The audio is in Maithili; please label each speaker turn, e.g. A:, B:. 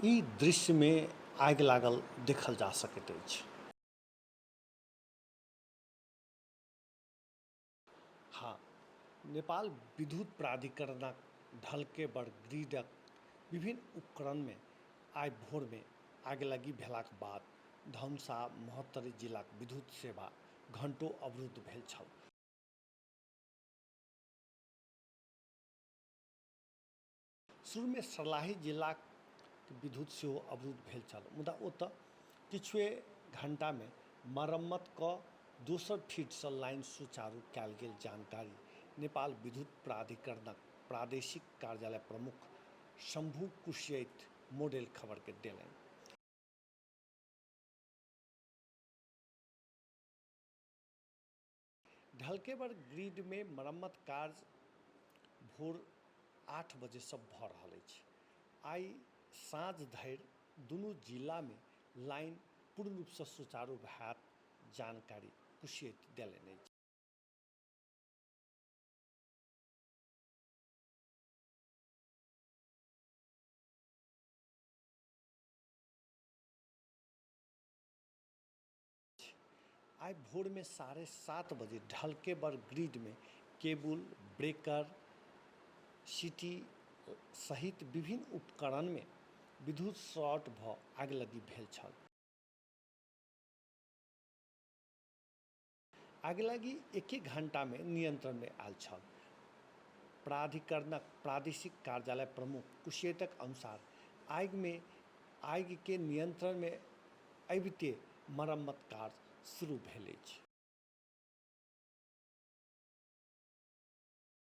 A: ई दृश्य में आगि लागल देखल जा सकैत अछि। हाँ, नेपाल विद्युत प्राधिकरणक ढलकेबर ग्रिडक विभिन्न उपकरण में आइ भोर में आगिलगी भेलाक बाद धनुषा महोत्तरी जिलाक विद्युत सेवा घंटों अवरुद्ध भेल छल। शुरू में सर्लाही जिलाक विद्युत सेहो अवरुद्ध भेल छल, मुदा ओतऽ किछुए घंटा में मरम्मत कऽ दोसर फीड सँ लाइन सुचारू कयल गेल जानकारी नेपाल विद्युत प्राधिकरणक प्रादेशिक कार्यालय प्रमुख शंभू कुशयत मोडेल खबर के देलनि। ढलकेबर ग्रिड में मरम्मत कार्य भोर 8 बजे से भऽ रहल अछि। आइ साँझ धरि दुनू जिला में लाइन पूर्ण रूप से सुचारू भैत जानकारी कुशयत देलनि अछि। आज भोर में 7:30 बजे ढलकेबर ग्रिड में केबल, ब्रेकर, सीटी सहित विभिन्न उपकरण में विद्युत शॉर्ट भऽ आगिलगी भेल छल। आगिलगी एके घंटा में नियंत्रण में आयल छल। प्राधिकरणक प्रादेशिक कार्यालय प्रमुख कुशयतक अनुसार आगि के नियंत्रण में अबिते मरम्मत कार्य शुरू भेल अछि।